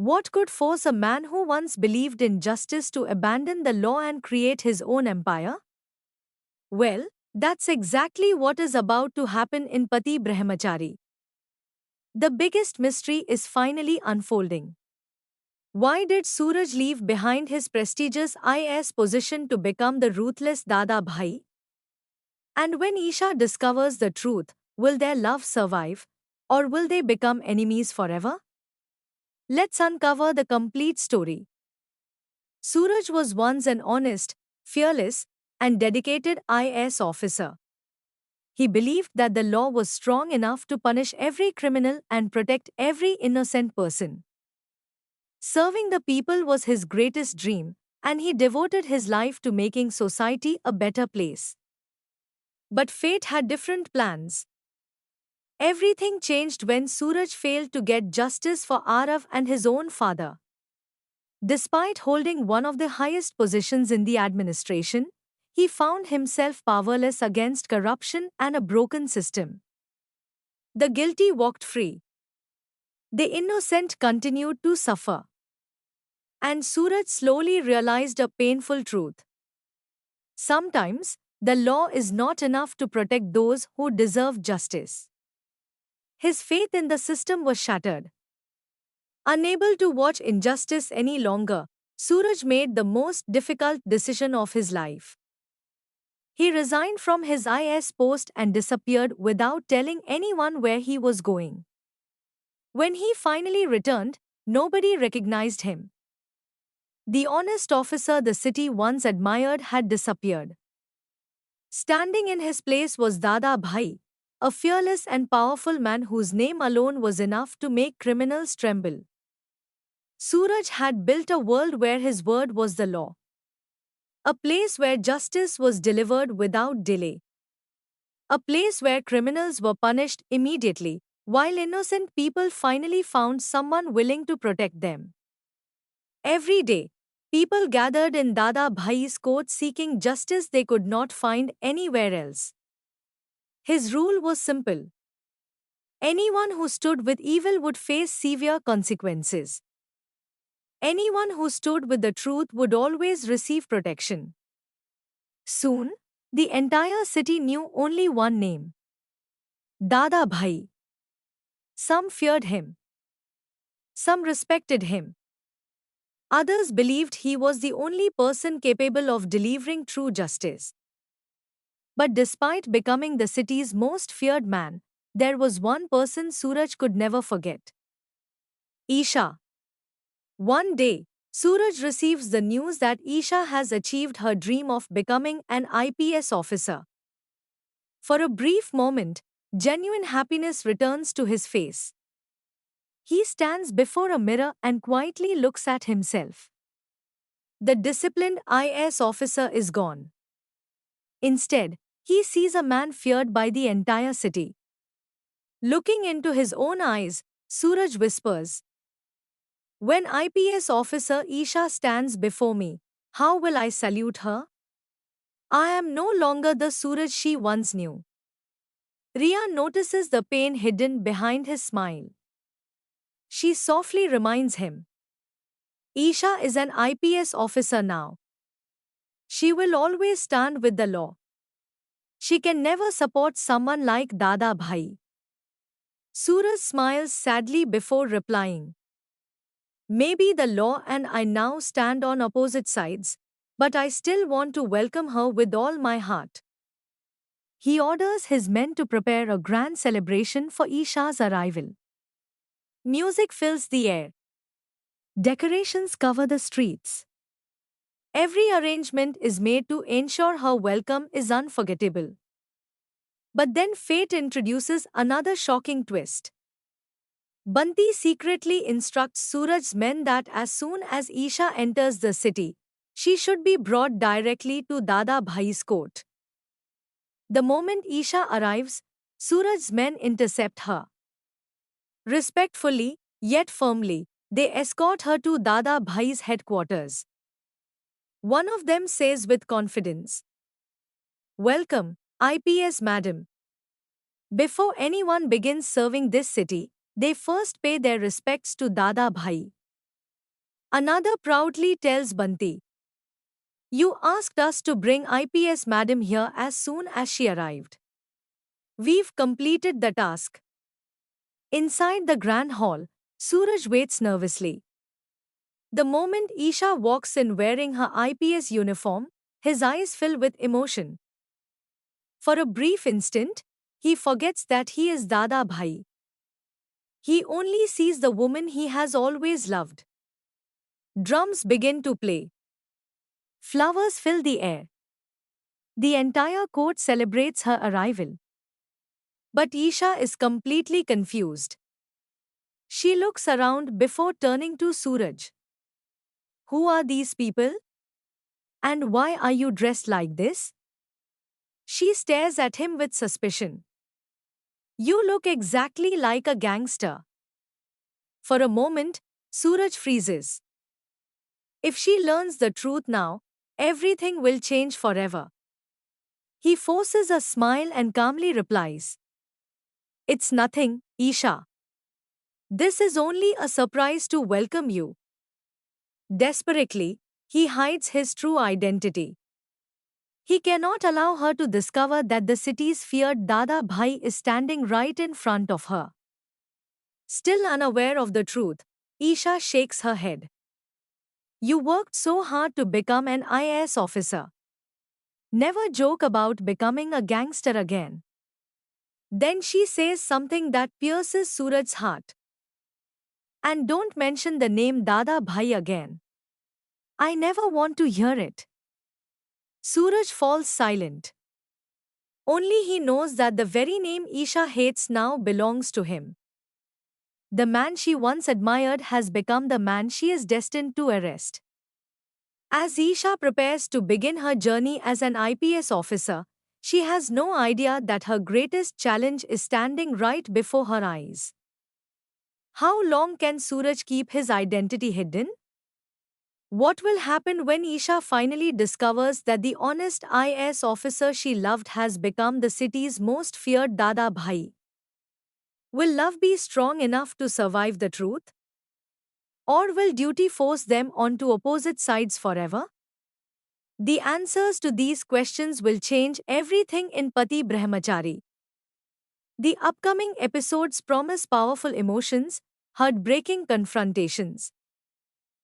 What could force a man who once believed in justice to abandon the law and create his own empire? Well, that's exactly what is about to happen in Pati Brahmachari. The biggest mystery is finally unfolding. Why did Suraj leave behind his prestigious IAS position to become the ruthless Dada Bhai? And when Isha discovers the truth, will their love survive, or will they become enemies forever? Let's uncover the complete story. Suraj was once an honest, fearless, and dedicated IAS officer. He believed that the law was strong enough to punish every criminal and protect every innocent person. Serving the people was his greatest dream, and he devoted his life to making society a better place. But fate had different plans. Everything changed when Suraj failed to get justice for Arav and his own father. Despite holding one of the highest positions in the administration, he found himself powerless against corruption and a broken system. The guilty walked free. The innocent continued to suffer. And Suraj slowly realized a painful truth. Sometimes, the law is not enough to protect those who deserve justice. His faith in the system was shattered. Unable to watch injustice any longer, Suraj made the most difficult decision of his life. He resigned from his IS post and disappeared without telling anyone where he was going. When he finally returned, nobody recognized him. The honest officer the city once admired had disappeared. Standing in his place was Dada Bhai, a fearless and powerful man whose name alone was enough to make criminals tremble. Suraj had built a world where his word was the law. A place where justice was delivered without delay. A place where criminals were punished immediately, while innocent people finally found someone willing to protect them. Every day, people gathered in Dada Bhai's court seeking justice they could not find anywhere else. His rule was simple. Anyone who stood with evil would face severe consequences. Anyone who stood with the truth would always receive protection. Soon, the entire city knew only one name: Dada Bhai. Some feared him. Some respected him. Others believed he was the only person capable of delivering true justice. But despite becoming the city's most feared man, there was one person Suraj could never forget: Isha. One day, Suraj receives the news that Isha has achieved her dream of becoming an IPS officer. For a brief moment, genuine happiness returns to his face. He stands before a mirror and quietly looks at himself. The disciplined IS officer is gone. Instead, he sees a man feared by the entire city. Looking into his own eyes, Suraj whispers, "When IPS officer Isha stands before me, how will I salute her? I am no longer the Suraj she once knew." Ria notices the pain hidden behind his smile. She softly reminds him, "Isha is an IPS officer now. She will always stand with the law. She can never support someone like Dada Bhai." Suraj smiles sadly before replying, "Maybe the law and I now stand on opposite sides, but I still want to welcome her with all my heart." He orders his men to prepare a grand celebration for Isha's arrival. Music fills the air. Decorations cover the streets. Every arrangement is made to ensure her welcome is unforgettable. But then fate introduces another shocking twist. Banti secretly instructs Suraj's men that as soon as Isha enters the city, she should be brought directly to Dada Bhai's court. The moment Isha arrives, Suraj's men intercept her. Respectfully, yet firmly, they escort her to Dada Bhai's headquarters. One of them says with confidence, "Welcome, IPS madam." Before anyone begins serving this city, they first pay their respects to Dada Bhai. Another proudly tells Banti, "You asked us to bring IPS Madam here as soon as she arrived. We've completed the task." Inside the grand hall, Suraj waits nervously. The moment Isha walks in wearing her IPS uniform, his eyes fill with emotion. For a brief instant, he forgets that he is Dada Bhai. He only sees the woman he has always loved. Drums begin to play. Flowers fill the air. The entire court celebrates her arrival. But Isha is completely confused. She looks around before turning to Suraj. "Who are these people? And why are you dressed like this?" She stares at him with suspicion. "You look exactly like a gangster." For a moment, Suraj freezes. If she learns the truth now, everything will change forever. He forces a smile and calmly replies, "It's nothing, Isha. This is only a surprise to welcome you." Desperately, he hides his true identity. He cannot allow her to discover that the city's feared Dada Bhai is standing right in front of her. Still unaware of the truth, Isha shakes her head. "You worked so hard to become an IAS officer. Never joke about becoming a gangster again." Then she says something that pierces Suraj's heart. "And don't mention the name Dada Bhai again. I never want to hear it." Suraj falls silent. Only he knows that the very name Isha hates now belongs to him. The man she once admired has become the man she is destined to arrest. As Isha prepares to begin her journey as an IPS officer, she has no idea that her greatest challenge is standing right before her eyes. How long can Suraj keep his identity hidden? What will happen when Isha finally discovers that the honest IAS officer she loved has become the city's most feared Dada Bhai? Will love be strong enough to survive the truth? Or will duty force them onto opposite sides forever? The answers to these questions will change everything in Pati Brahmachari. The upcoming episodes promise powerful emotions, heartbreaking confrontations,